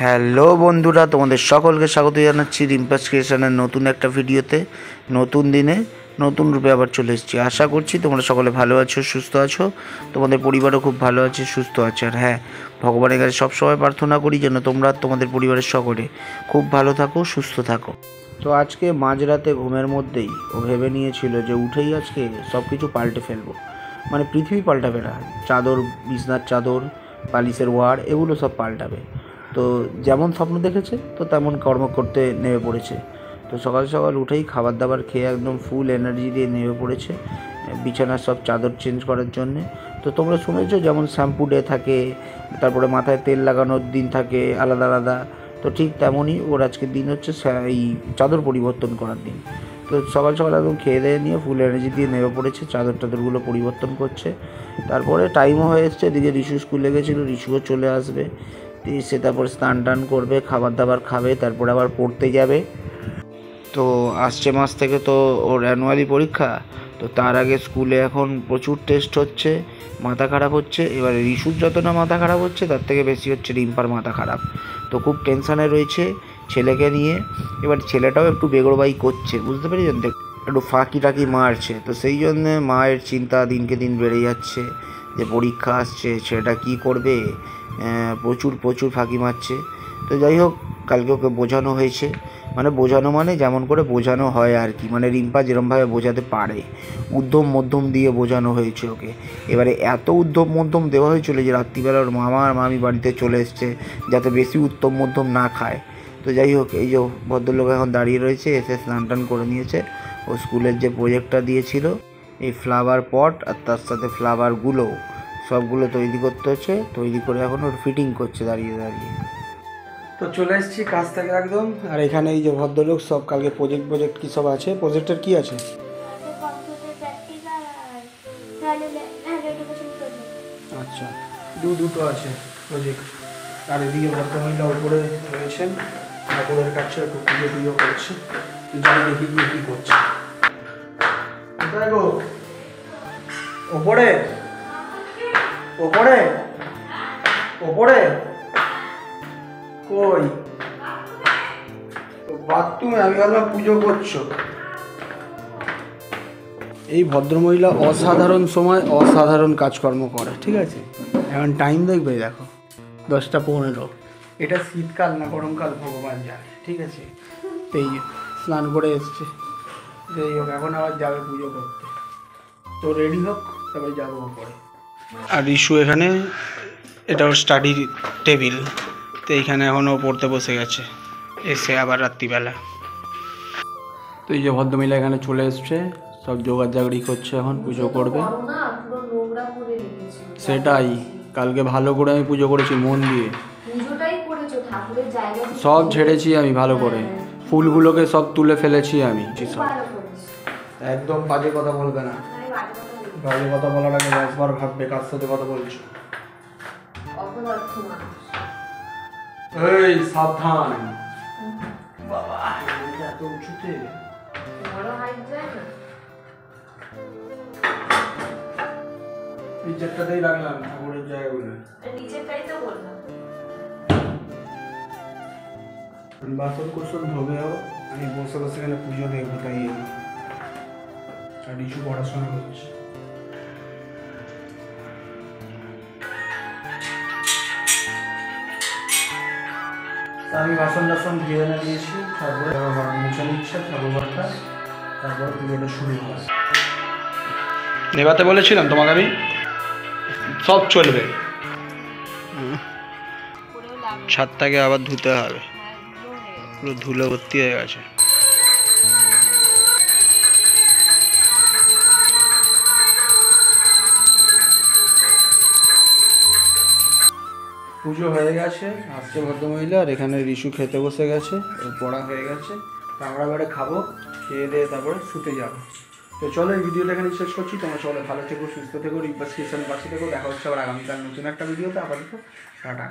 Hello বন্ধুরা, তোমাদের সকলকে স্বাগত জানাচ্ছি রিম্পাস ক্রিয়েশনের নতুন একটা ভিডিওতে। নতুন দিনে নতুন রূপে আবার চলে এসেছি। আশা করছি তোমরা সকলে ভালো আছো, সুস্থ আছো, তোমাদের পরিবারও খুব ভালো আছে, সুস্থ আছে। আর হ্যাঁ, ভগবানের কাছে সবসময় প্রার্থনা করি যেন তোমরা তোমাদের পরিবারের সকলে খুব ভালো থাকো, সুস্থ থাকো। তো আজকে মাঝরাতে ঘুমের মধ্যেই ও ভেবে নিয়েছিল যে উঠেই আজকে সব কিছু পাল্টে ফেলবো, মানে পৃথিবী পাল্টাবে না, চাদর, বিছনার চাদর, বালিশের ওয়ার, এগুলো সব পাল্টাবে। তো যেমন স্বপ্ন দেখেছে তো তেমন কর্ম করতে নেমে পড়েছে। তো সকাল সকাল উঠেই খাবার দাবার খেয়ে একদম ফুল এনার্জি দিয়ে নেমে পড়েছে বিছানার সব চাদর চেঞ্জ করার জন্যে। তো তোমরা শুনেছো যেমন শ্যাম্পু ডে থাকে, তারপরে মাথায় তেল লাগানোর দিন থাকে আলাদা আলাদা, তো ঠিক তেমনই ওর আজকের দিন হচ্ছে এই চাদর পরিবর্তন করার দিন। তো সকাল সকাল একদম খেয়ে দিয়ে নিয়ে ফুল এনার্জি দিয়ে নেমে পড়েছে, চাদর টাদরগুলো পরিবর্তন করছে। তারপরে টাইমও হয়ে এসছে, এদিকে রিশু স্কুলে গেছিলো, রিশুও চলে আসবে, সে তারপর স্নান টান করবে, খাবার দাবার খাবে, তারপরে আবার পড়তে যাবে। তো আসছে মাস থেকে তো ওর অ্যানুয়ালি পরীক্ষা, তো তার আগে স্কুলে এখন প্রচুর টেস্ট হচ্ছে, মাথা খারাপ হচ্ছে। এবারে রিশুর যত না মাথা খারাপ হচ্ছে তার থেকে বেশি হচ্ছে রিম্পার মাথা খারাপ। তো খুব টেনশানে রয়েছে ছেলেকে নিয়ে। এবার ছেলেটাও একটু বেগড়বাই করছে, বুঝতে পেরেছেন, একটু ফাঁকি টাকি মারছে। তো সেই জন্যে মায়ের চিন্তা দিনকে দিন বেড়ে যাচ্ছে যে পরীক্ষা আসছে, ছেলেটা কী করবে, প্রচুর প্রচুর ফাঁকি মারছে। তো যাই হোক, কালকে ওকে বোঝানো হয়েছে, বোঝানো মানে যেমন করে বোঝানো হয় আর কি, মানে রিম্পা যেরমভাবে বোঝাতে পারে উদ্ধম মধ্যম দিয়ে বোঝানো হয়েছে ওকে। এবারে এত উদ্ধম মধ্যম দেওয়া হয়েছিল যে রাত্রিবেলা ওর মামা আর মামি বাড়িতে চলে এসছে যাতে বেশি উত্তম মধ্যম না খায়। তো যাই হোক, এই যে ভদ্রলোক এখন দাঁড়িয়ে রয়েছে, এসে স্নান টান করে নিয়েছে। ও স্কুলের যে প্রজেক্টটা দিয়েছিল, এই ফ্লাওয়ার পট আর তার সাথে ফ্লাওয়ারগুলো সবগুলো তৈরি করতে হচ্ছে, তৈরি করে এখন ওর ফিটিং করছে দাঁড়িয়ে দাঁড়িয়ে। তো চলে এসেছি কাজ থেকে একদম। আর এখানে এই যে ভদ্রলোক সব কালকে প্রজেক্ট কী সব আছে, প্রজেক্টের কী আছে? আচ্ছা, দুটো আছে প্রজেক্ট। আর এদিকে ভদ্রমহিলা উপরে রয়েছেন, ঠাকুরের কাছে একটু পুজো করছে। যাই দেখি গিয়ে কী করছে। কোথায় গো? ওপরে ওপরে ওপরে কই? বাথরুমে? আমি ভাবলাম পুজো করছো। এই ভদ্রমহিলা অসাধারণ সময় অসাধারণ কাজকর্ম করে, ঠিক আছে। এখন টাইম দেখবে, দেখো 10:15। এটা শীতকাল না গরমকাল ভগবান জানে, ঠিক আছে। এই স্নান করে এসছে, যাই হোক এখন আবার যাবে পুজো করতে। তো রেডি হোক, তবে যাবো পরে। আর ইস্যু এখানে, এটা ওর স্টাডি টেবিল, তো এইখানে এখনও পড়তে বসে গেছে এসে আবার রাত্রিবেলা। তো এই যে ভদ্রমহিলা এখানে চলে এসছে, সব জোগাড় জাগড়ি করছে, এখন পুজো করবে। সেটাই, কালকে ভালো করে আমি পুজো করেছি মন দিয়ে, সব ঝেড়েছি আমি ভালো করে, ফুলগুলোকে সব তুলে ফেলেছি আমি। একদম বাজে কথা বলবে না, বাজে কথা বলার আগে 10 বার ভাববে কার সাথে কথা বলছো। এই সাবধান বাবা, এত উঁচুতে নিচেরটাতেই রাখলাম ঠাকুরের জায়গাগুলো, বাসন কোসন ধোবেও, আমি বসে বসে এখানে পুজো দেখবো, তাই আর কিছু পড়াশোনা করছি। আমি বাসন টাসন ধুয়ে এনে দিয়েছি, তারপরে মুছে নিচ্ছে ঠাকুরঘরটা, তারপরে পুজোটা শুরু হয়। নেভাতে বলেছিলাম তোমাকে আমি, সব চলবে। ছাদটাকে আবার ধুতে হবে, পুরো ধুলো ভর্তি হয়ে গেছে। পুজো হয়ে গেছে, আসছে ভদ্রমহিলা, আর এখানে রিশু খেতে বসে গেছে, পড়া হয়ে গেছে। আমরা এবারে খাবো, খেয়ে দিয়ে তারপরে শুতে যাবো। তো চলো এই ভিডিওটা এখানে শেষ করছি। তোমরা সবাই ভালো থেকো, সুস্থ থেকো, রিম্পাস ক্রিয়েশনের পাশে থেকো। দেখা হচ্ছে আবার আগামীকাল নতুন একটা ভিডিওতে। আপাতত টাটা।